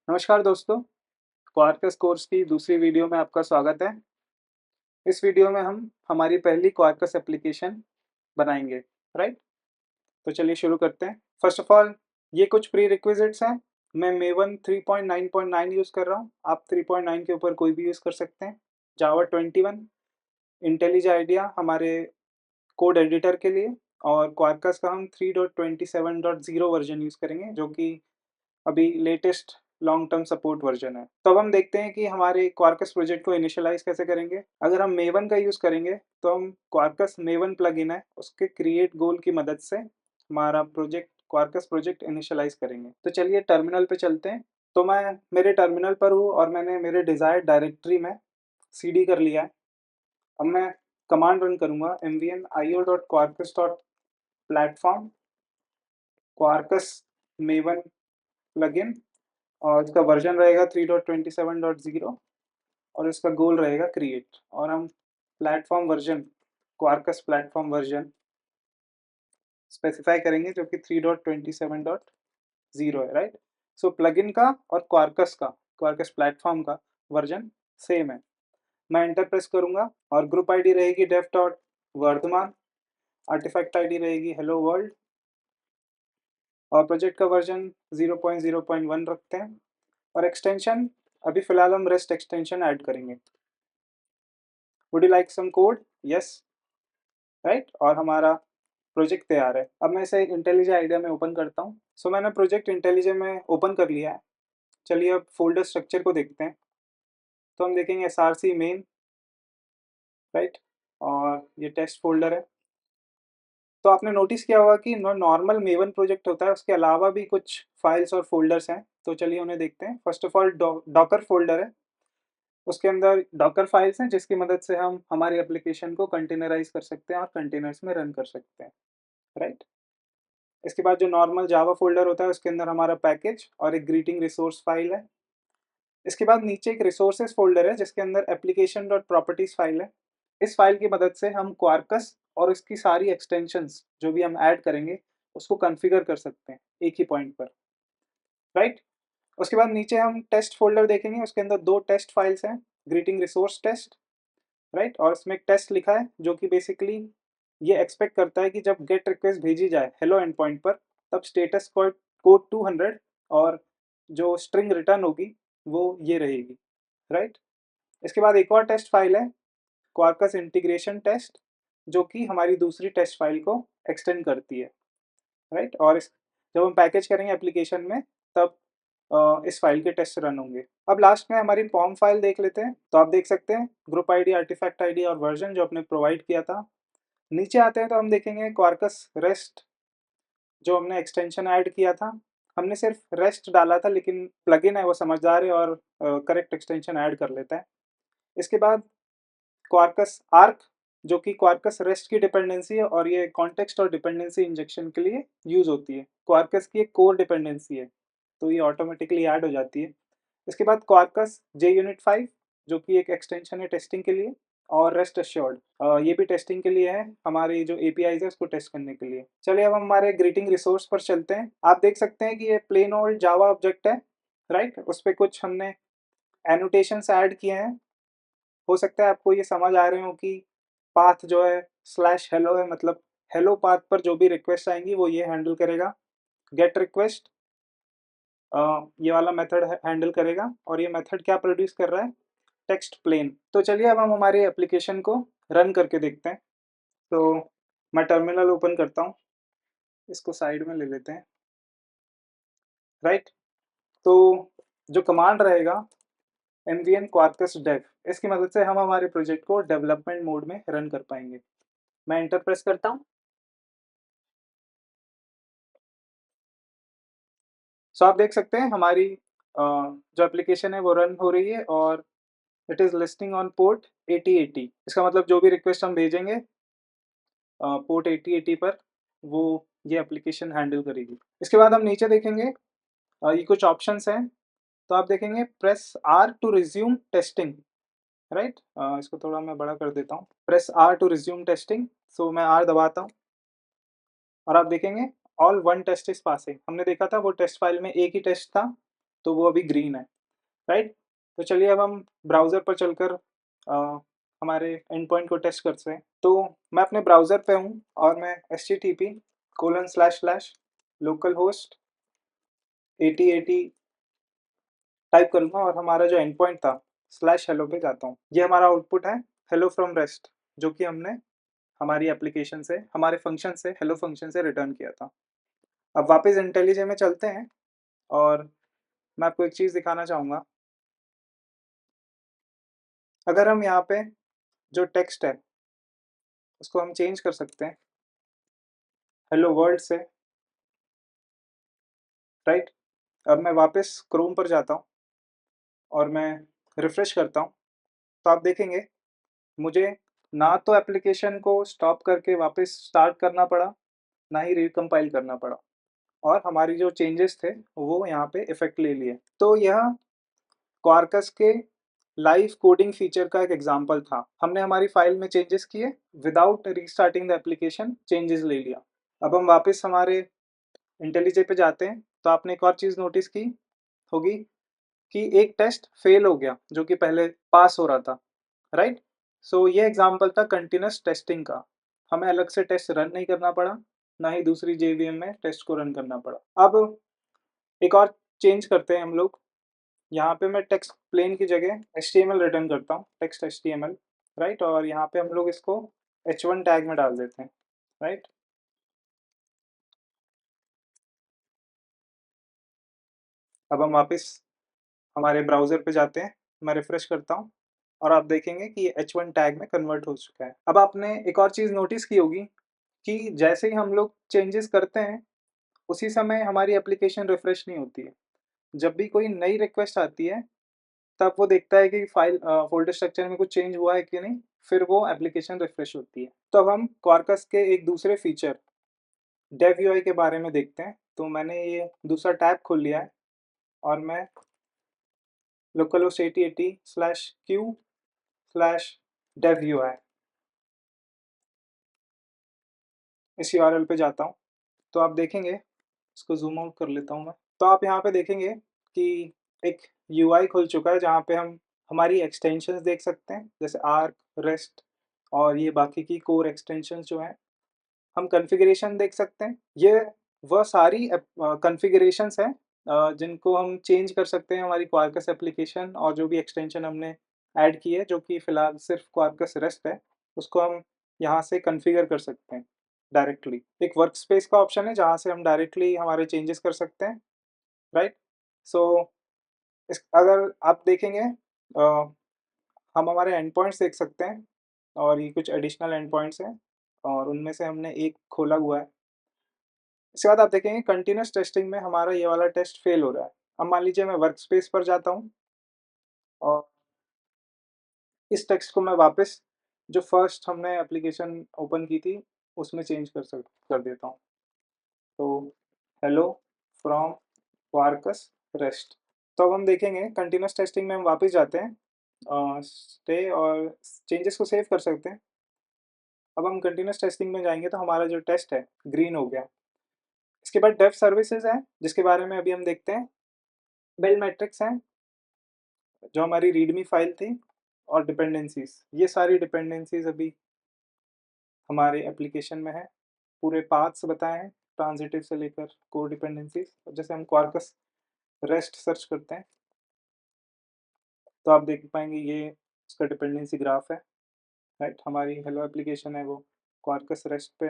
नमस्कार दोस्तों, क्वार्कस कोर्स की दूसरी वीडियो में आपका स्वागत है। इस वीडियो में हम हमारी पहली क्वार्कस एप्लीकेशन बनाएंगे, राइट? तो चलिए शुरू करते हैं। फर्स्ट ऑफ ऑल, ये कुछ प्री रिक्विजिट्स हैं। मैं मेवन 3.9.9 यूज़ कर रहा हूँ। आप 3.9 के ऊपर कोई भी यूज़ कर सकते हैं। जावा 21, इंटेलिज आइडिया हमारे कोड एडिटर के लिए, और क्वार्कस का हम 3.27.0 वर्जन यूज़ करेंगे, जो कि अभी latest long term support version है। तो अब हम देखते हैं कि हमारे क्वार्कस प्रोजेक्ट को इनिशियलाइज कैसे करेंगे। अगर हम मेवन का यूज़ करेंगे तो हम क्वार्कस मेवन प्लगइन है उसके क्रिएट गोल की मदद से हमारा प्रोजेक्ट क्वार्कस प्रोजेक्ट इनिशियलाइज करेंगे। तो चलिए टर्मिनल पे चलते हैं। तो मैं मेरे टर्मिनल पर हूँ और मैंने मेरे डिज़ायर्ड डायरेक्टरी में cd कर लिया है। अब मैं कमांड रन करूँगा mvn io.quarkus.platform क्वार्कस मेवन प्लगइन, और इसका वर्जन रहेगा 3.27.0 और इसका गोल रहेगा क्रिएट, और हम platform version क्वार्कस platform version specify करेंगे जो कि 3.27.0 है, राइट? सो प्लगइन का और क्वार्कस प्लेटफॉर्म का वर्जन सेम है। मैं एंटर प्रेस करूंगा और ग्रुप आईडी रहेगी def dot Vardhaman, artifact ID रहेगी हेलो वर्ल्ड, और प्रोजेक्ट का वर्जन 0.0.1 रखते हैं, और एक्सटेंशन अभी फिलहाल हम रेस्ट एक्सटेंशन ऐड करेंगे। Would you like some code? Yes, right. और हमारा प्रोजेक्ट तैयार है। अब मैं इसे इंटेलिजे आइडिया में ओपन करता हूँ। सो मैंने प्रोजेक्ट इंटेलिजे में ओपन कर लिया है। चलिए अब फोल्डर स्ट्रक्चर को देखते हैं। तो हम देखेंगे एसआरसी मेन, राइट, और ये टेस्ट फोल्डर है। तो आपने नोटिस किया होगा कि नॉर्मल मेवन प्रोजेक्ट होता है, उसके अलावा भी कुछ फाइल्स और फोल्डर्स हैं। तो चलिए उन्हें देखते हैं। First of all Docker folder है, उसके अंदर डॉकर फाइल्स हैं जिसकी मदद से हम हमारी एप्लीकेशन को कंटेनराइज कर सकते हैं और कंटेनर्स में रन कर सकते हैं, राइट। इसके बाद जो नॉर्मल जावा फोल्डर होता है उसके अंदर हमारा पैकेज और एक ग्रीटिंग रिसोर्स फाइल है। इसके बाद नीचे एक रिसोर्सेज फोल्डर है जिसके अंदर एप्लीकेशन डॉट प्रॉपर्टीज फाइल है। इस फाइल की मदद से हम क्वार्कस और इसकी सारी एक्सटेंशंस जो भी हम ऐड करेंगे उसको कॉन्फ़िगर कर सकते हैं एक ही पॉइंट पर, राइट। उसके बाद नीचे हम टेस्ट फोल्डर देखेंगे, उसके अंदर दो टेस्ट फाइल्स हैं, ग्रीटिंग रिसोर्स टेस्ट, राइट, और इसमें एक टेस्ट लिखा है जो कि बेसिकली ये एक्सपेक्ट करता है कि जब गेट रिक्वेस्ट भेजी जाए हेलो एंड पॉइंट पर, तब स्टेटस कोड 200 और जो स्ट्रिंग रिटर्न होगी वो ये रहेगी, राइट। इसके बाद एक और टेस्ट फाइल है क्वार्कस इंटीग्रेशन टेस्ट, जो कि हमारी दूसरी टेस्ट फाइल को एक्सटेंड करती है, राइट। और इस जब हम पैकेज करेंगे एप्लीकेशन में तब इस फाइल के टेस्ट रन होंगे। अब लास्ट में हमारी पॉम फाइल देख लेते हैं। तो आप देख सकते हैं ग्रुप आईडी, आर्टिफैक्ट आईडी और वर्जन जो आपने प्रोवाइड किया था। नीचे आते हैं तो हम देखेंगे क्वार्कस रेस्ट, जो हमने एक्सटेंशन ऐड किया था। हमने सिर्फ रेस्ट डाला था, लेकिन प्लगइन है वो समझदार है और करेक्ट एक्सटेंशन ऐड कर लेता है। इसके बाद क्वार्कस आर्क, जो कि क्वार्कस रेस्ट की डिपेंडेंसी है और ये कॉन्टेक्स्ट और डिपेंडेंसी इंजेक्शन के लिए यूज़ होती है। क्वार्कस की एक कोर डिपेंडेंसी है, तो ये ऑटोमेटिकली ऐड हो जाती है। इसके बाद क्वार्कस JUnit 5, जो कि एक एक्सटेंशन है टेस्टिंग के लिए, और रेस्ट एश्योर्ड, ये भी टेस्टिंग के लिए है, हमारी जो APIs है उसको टेस्ट करने के लिए। चलिए अब हम हमारे ग्रीटिंग रिसोर्स पर चलते हैं। आप देख सकते हैं कि ये प्लेन ओल्ड जावा ऑब्जेक्ट है, राइट। उस पर कुछ हमने एनोटेशंस ऐड किए हैं। हो सकता है आपको ये समझ आ रहे हो कि पाथ जो है स्लैश हेलो है, मतलब हेलो पाथ पर जो भी रिक्वेस्ट आएंगी वो ये हैंडल करेगा। गेट रिक्वेस्ट ये वाला मेथड हैंडल करेगा, और ये मेथड क्या प्रोड्यूस कर रहा है? Text plain. तो चलिए अब हम हमारी एप्लीकेशन को रन करके देखते हैं। तो मैं टर्मिनल ओपन करता हूँ, इसको साइड में ले लेते हैं, राइट। तो जो कमांड रहेगा mvn quarkus dev, इसकी मदद से हम हमारे प्रोजेक्ट को डेवलपमेंट मोड में रन कर पाएंगे। मैं एंटर प्रेस करता हूँ। सो आप देख सकते हैं हमारी जो एप्लीकेशन है वो रन हो रही है, और it is listing on port 8080। इसका मतलब जो भी रिक्वेस्ट हम भेजेंगे पोर्ट 8080 पर, वो ये एप्लीकेशन हैंडल करेगी। इसके बाद हम नीचे देखेंगे, ये कुछ ऑप्शंस हैं। तो आप देखेंगे press R to resume testing, right. इसको थोड़ा मैं बड़ा कर देता हूँ। Press R to resume testing. So मैं R दबाता हूँ और आप देखेंगे all one test is passing. हमने देखा था वो टेस्ट फाइल में एक ही टेस्ट था, तो वो अभी ग्रीन है, राइट। तो चलिए अब हम ब्राउज़र पर चलकर हमारे एंड पॉइंट को टेस्ट करते हैं। तो मैं अपने ब्राउज़र पे हूँ और मैं http:// localhost 8080 टाइप करूँगा और हमारा जो एंड पॉइंट था /hello पे जाता हूँ। ये हमारा आउटपुट है हेलो फ्रॉम रेस्ट, जो कि हमने हमारी एप्लीकेशन से, हमारे फंक्शन से, हेलो फंक्शन से रिटर्न किया था। अब वापस इंटेलिजे में चलते हैं और मैं आपको एक चीज़ दिखाना चाहूँगा। अगर हम यहाँ पे जो टेक्स्ट है उसको हम चेंज कर सकते हैं हेलो वर्ल्ड से, राइट। अब मैं वापस क्रोम पर जाता हूँ और मैं रिफ्रेश करता हूँ, तो आप देखेंगे मुझे ना तो एप्लीकेशन को स्टॉप करके वापस स्टार्ट करना पड़ा, ना ही रिकम्पाइल करना पड़ा, और हमारी जो चेंजेस थे वो यहाँ पे इफेक्ट ले लिए। तो यह क्वार्कस के लाइव कोडिंग फीचर का एक एग्जांपल था। हमने हमारी फाइल में चेंजेस किए, without restarting the application changes ले लिया। अब हम वापस हमारे इंटेलिजे पे जाते हैं, तो आपने एक और चीज़ नोटिस की होगी कि एक टेस्ट फेल हो गया जो कि पहले पास हो रहा था, राइट। सो ये एग्जांपल था कंटिन्यूस टेस्टिंग का। हमें अलग से टेस्ट रन नहीं करना पड़ा, ना ही दूसरी जेवीएम में टेस्ट को रन करना पड़ा। अब एक और चेंज करते हैं हम लोग। यहाँ पे मैं टेक्स्ट प्लेन की जगह HTML रिटर्न करता हूँ, टेक्स्ट HTML, राइट। और यहाँ पे हम लोग इसको H1 टैग में डाल देते हैं, राइट। अब हम वापस हमारे ब्राउज़र पे जाते हैं, मैं रिफ्रेश करता हूँ और आप देखेंगे कि ये H1 टैग में कन्वर्ट हो चुका है। अब आपने एक और चीज़ नोटिस की होगी कि जैसे ही हम लोग चेंजेस करते हैं, उसी समय हमारी एप्लीकेशन रिफ्रेश नहीं होती है। जब भी कोई नई रिक्वेस्ट आती है, तब वो देखता है कि फाइल फ़ोल्डर स्ट्रक्चर में कुछ चेंज हुआ है कि नहीं, फिर वो एप्लीकेशन रिफ्रेश होती है। तो अब हम क्वार्कस के एक दूसरे फीचर डेव यूआई के बारे में देखते हैं। तो मैंने ये दूसरा टैब खोल लिया है और मैं localhost 8080/q/devui इस यूआरएल पे जाता हूँ। तो आप देखेंगे, इसको ज़ूम आउट कर लेता हूँ मैं। तो आप यहाँ पे देखेंगे कि एक यूआई खुल चुका है जहाँ पे हम हमारी एक्सटेंशंस देख सकते हैं, जैसे आर्क, रेस्ट और ये बाकी की कोर एक्सटेंशंस जो हैं। हम कॉन्फ़िगरेशन देख सकते हैं। ये वह सारी कॉन्फ़िगरेशंस हैं जिनको हम चेंज कर सकते हैं हमारी क्वार्कस एप्लीकेशन, और जो भी एक्सटेंशन हमने ऐड की है, जो कि फ़िलहाल सिर्फ़ क्वार्कस रेस्ट है, उसको हम यहाँ से कॉन्फ़िगर कर सकते हैं डायरेक्टली। एक वर्कस्पेस का ऑप्शन है जहाँ से हम डायरेक्टली हमारे चेंजेस कर सकते हैं, राइट। सो इस अगर आप देखेंगे हम हमारे एंड पॉइंट्स देख सकते हैं, और ये कुछ एडिशनल एंड पॉइंट्स हैं और उनमें से हमने एक खोला हुआ है। इसके बाद आप देखेंगे कंटिन्यूस टेस्टिंग में हमारा ये वाला टेस्ट फेल हो रहा है। अब मान लीजिए मैं वर्कस्पेस पर जाता हूँ और इस टेक्स्ट को मैं वापस जो फर्स्ट हमने एप्लीकेशन ओपन की थी उसमें चेंज कर देता हूँ। तो हेलो फ्रॉम क्वार्कस रेस्ट। तो अब हम देखेंगे कंटिन्यूस टेस्टिंग में हम वापस जाते हैं, स्टे और चेंजेस को सेव कर सकते हैं। अब हम कंटिन्यूस टेस्टिंग में जाएंगे तो हमारा जो टेस्ट है ग्रीन हो गया। इसके बाद डेव सर्विसेज है जिसके बारे में अभी हम देखते हैं। बिल्ड मैट्रिक्स है जो हमारी रीडमी फाइल थी, और डिपेंडेंसीज, ये सारी डिपेंडेंसीज अभी हमारे एप्लीकेशन में है। पूरे पाथ्स बताए हैं ट्रांजिटिव से लेकर कोर डिपेंडेंसीज। जैसे हम क्वार्कस रेस्ट सर्च करते हैं तो आप देख पाएंगे ये उसका डिपेंडेंसी ग्राफ है, राइट। हमारी हेलो एप्लीकेशन है वो क्वार्कस रेस्ट पे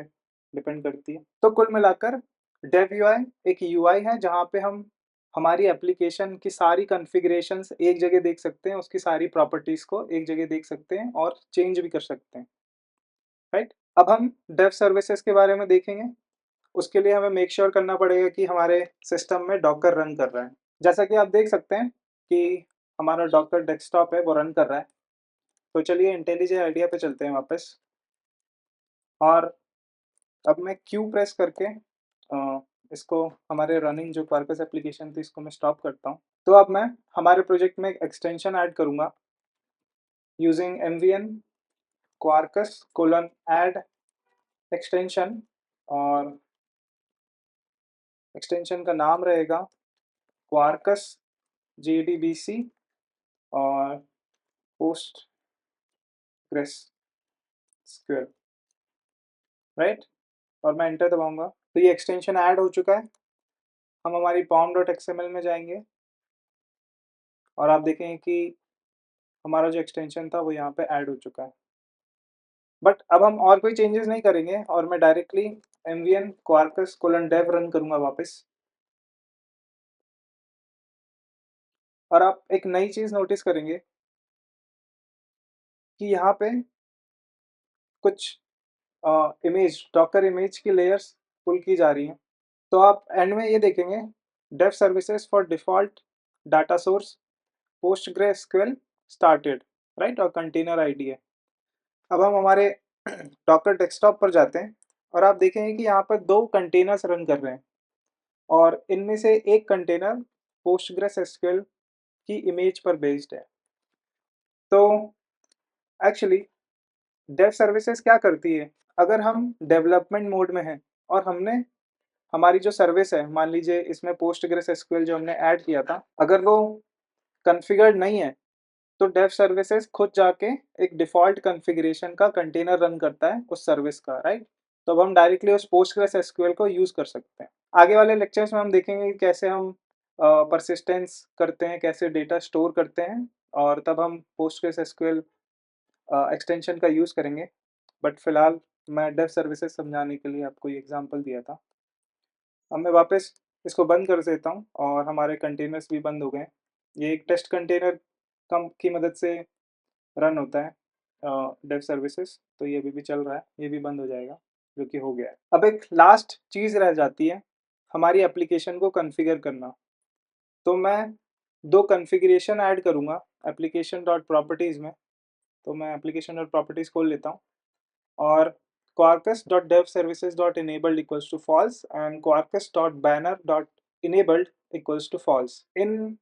डिपेंड करती है। तो कुल मिलाकर डेव यूआई एक यूआई है जहाँ पे हम हमारी एप्लीकेशन की सारी कॉन्फ़िगरेशंस एक जगह देख सकते हैं, उसकी सारी प्रॉपर्टीज़ को एक जगह देख सकते हैं और चेंज भी कर सकते हैं, राइट। अब हम डेव सर्विसेज के बारे में देखेंगे। उसके लिए हमें मेक श्योर करना पड़ेगा कि हमारे सिस्टम में डॉकर रन कर रहा है। जैसा कि आप देख सकते हैं कि हमारा डॉकर डेस्कटॉप है वो रन कर रहा है। तो चलिए इंटेलिजे आइडिया पे चलते हैं वापस, और अब मैं क्यू प्रेस करके इसको, हमारे रनिंग जो क्वार्कस एप्लीकेशन थी इसको मैं स्टॉप करता हूँ। तो अब मैं हमारे प्रोजेक्ट में एक एक्सटेंशन ऐड करूँगा यूजिंग mvn quarkus:add एक्सटेंशन, और एक्सटेंशन का नाम रहेगा क्वार्कस JDBC और PostgreSQL, राइट। और मैं एंटर दबाऊंगा तो ये एक्सटेंशन ऐड हो चुका है। हम हमारी pom.xml में जाएंगे और आप देखेंगे कि हमारा जो एक्सटेंशन था वो यहाँ पे ऐड हो चुका है। बट अब हम और कोई चेंजेस नहीं करेंगे और मैं डायरेक्टली mvn quarkus:dev रन करूंगा वापस। और आप एक नई चीज़ नोटिस करेंगे कि यहाँ पे कुछ इमेज डॉकर इमेज की लेयर्स पुल की जा रही हैं। तो आप एंड में ये देखेंगे dev services for default data source PostgreSQL started, right, और कंटेनर आईडी है। अब हम हमारे डॉकर डेस्कटॉप पर जाते हैं और आप देखेंगे कि यहाँ पर 2 कंटेनर्स रन कर रहे हैं और इनमें से एक कंटेनर पोस्टग्रेसक्यूएल की इमेज पर बेस्ड है। तो एक्चुअली डेव सर्विसेज क्या करती है, अगर हम डेवलपमेंट मोड में हैं और हमने हमारी जो सर्विस है, मान लीजिए इसमें पोस्टग्रेसक्यूएल जो हमने ऐड किया था, अगर वो कॉन्फ़िगर्ड नहीं है तो डेव सर्विसेज खुद जाके एक डिफ़ॉल्ट कॉन्फ़िगरेशन का कंटेनर रन करता है उस सर्विस का, राइट। तो अब हम डायरेक्टली उस पोस्टग्रेसक्यूएल को यूज़ कर सकते हैं। आगे वाले लेक्चर्स में हम देखेंगे कि कैसे हम परसिस्टेंस करते हैं, कैसे डेटा स्टोर करते हैं, और तब हम पोस्टग्रेसक्यूएल एक्सटेंशन का यूज़ करेंगे। बट फिलहाल मैं डेव सर्विसेज समझाने के लिए आपको ये एग्जांपल दिया था। अब मैं वापस इसको बंद कर देता हूँ और हमारे कंटेनर्स भी बंद हो गए। ये एक टेस्ट कंटेनर कम की मदद से रन होता है डेव सर्विसेज, तो ये अभी भी चल रहा है, ये भी बंद हो जाएगा, जो कि हो गया है। अब एक लास्ट चीज़ रह जाती है, हमारी एप्लीकेशन को कॉन्फ़िगर करना। तो मैं 2 कॉन्फ़िगरेशन ऐड करूँगा एप्लीकेशन डॉट प्रॉपर्टीज़ में। तो मैं एप्लीकेशन डॉट प्रॉपर्टीज़ खोल लेता हूँ और quarkus.devservices.enabled equals to false and quarkus.banner.enabled equals to false। In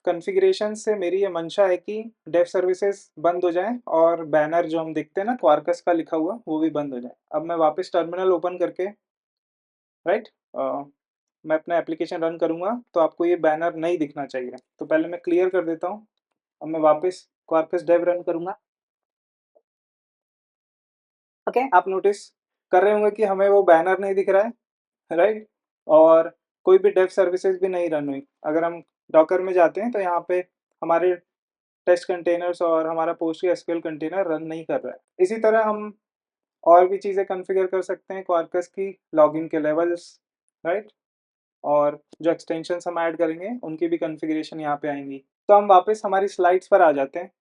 configuration से मेरी ये मंशा है कि डेव सर्विसेज बंद हो जाए और बैनर जो हम देखते हैं ना क्वार्कस का लिखा हुआ, वो भी बंद हो जाए। अब मैं वापस टर्मिनल ओपन करके, राइट, मैं अपना एप्लीकेशन रन करूँगा तो आपको ये बैनर नहीं दिखना चाहिए। तो पहले मैं क्लियर कर देता हूँ। अब मैं वापस क्वार्कस डेव रन करूँगा। ओके, आप नोटिस कर रहे होंगे कि हमें वो बैनर नहीं दिख रहा है, राइट, और कोई भी डेव सर्विसेज भी नहीं रन हुई। अगर हम डॉकर में जाते हैं तो यहाँ पे हमारे टेस्ट कंटेनर्स और हमारा पोस्टग्रेसक्यूएल कंटेनर रन नहीं कर रहा है। इसी तरह हम और भी चीज़ें कॉन्फ़िगर कर सकते हैं क्वार्कस की, लॉगिन के लेवल्स, राइट, और जो एक्सटेंशंस हम ऐड करेंगे उनकी भी कॉन्फ़िगरेशन यहाँ पे आएंगी। तो हम वापस हमारी स्लाइड्स पर आ जाते हैं।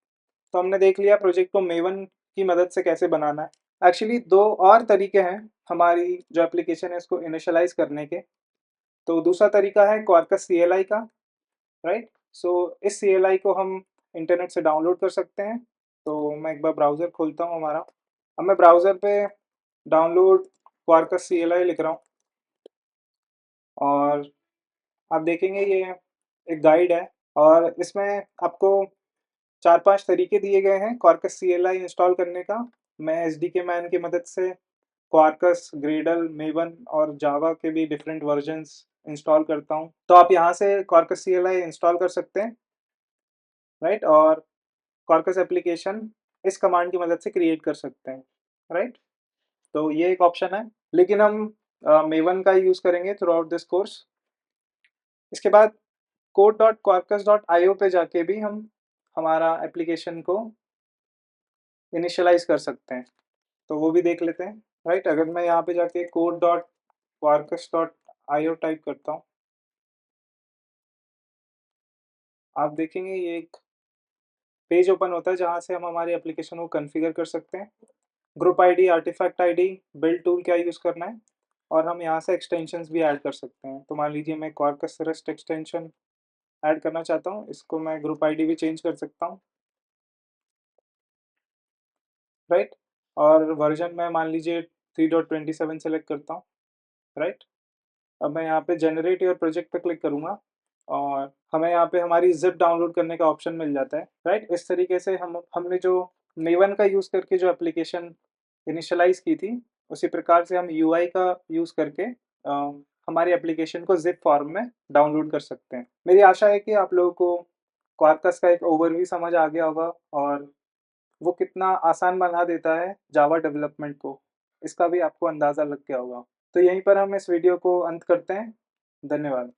तो हमने देख लिया प्रोजेक्ट को मेवन की मदद से कैसे बनाना है। एक्चुअली 2 और तरीके हैं हमारी जो एप्लीकेशन है इसको इनिशियलाइज़ करने के। तो दूसरा तरीका है क्वार्कस CLI का, राइट। सो इस CLI को हम इंटरनेट से डाउनलोड कर सकते हैं। तो मैं एक बार ब्राउज़र खोलता हूँ हमारा। अब मैं ब्राउज़र पे डाउनलोड क्वार्कस CLI लिख रहा हूँ और आप देखेंगे ये एक गाइड है और इसमें आपको 4-5 तरीके दिए गए हैं क्वार्कस CLI इंस्टॉल करने का। मैं एसडीके मैन की मदद से क्वार्कस, ग्रेडल, मेवन और जावा के भी डिफरेंट वर्जन्स इंस्टॉल करता हूँ। तो आप यहाँ से क्वार्कस CLI इंस्टॉल कर सकते हैं, राइट, और क्वार्कस एप्लीकेशन इस कमांड की मदद से क्रिएट कर सकते हैं, राइट। तो ये एक ऑप्शन है, लेकिन हम मेवन का यूज़ करेंगे थ्रू आउट दिस कोर्स। इसके बाद code.quarkus.io पे जाके भी हम हमारा एप्लीकेशन को इनिशियलाइज़ कर सकते हैं। तो वो भी देख लेते हैं, राइट। अगर मैं यहाँ पे जाके code.quarkus.io टाइप करता हूँ, आप देखेंगे ये एक पेज ओपन होता है जहाँ से हम हमारी एप्लीकेशन को कॉन्फ़िगर कर सकते हैं। Group ID, artifact ID, build tool क्या यूज़ करना है, और हम यहाँ से एक्सटेंशंस भी ऐड कर सकते हैं। तो मान लीजिए मैं क्वार्कस रेस्ट एक्सटेंशन ऐड करना चाहता हूँ, इसको मैं ग्रुप आईडी भी चेंज कर सकता हूँ, राइट। और वर्जन मैं मान लीजिए 3.27 सेलेक्ट करता हूँ, राइट। अब मैं यहाँ पे जनरेट योर प्रोजेक्ट पे क्लिक करूँगा और हमें यहाँ पे हमारी ज़िप डाउनलोड करने का ऑप्शन मिल जाता है, राइट। इस तरीके से हमने जो मेवन का यूज़ करके जो एप्लीकेशन इनिशियलाइज़ की थी, उसी प्रकार से हम यूआई का यूज़ करके हमारी एप्लीकेशन को ज़िप फॉर्म में डाउनलोड कर सकते हैं। मेरी आशा है कि आप लोगों को क्वार्कस का एक ओवरव्यू समझ आ गया होगा और वो कितना आसान बना देता है जावा डेवलपमेंट को, इसका भी आपको अंदाज़ा लग गया होगा। तो यहीं पर हम इस वीडियो को अंत करते हैं। धन्यवाद।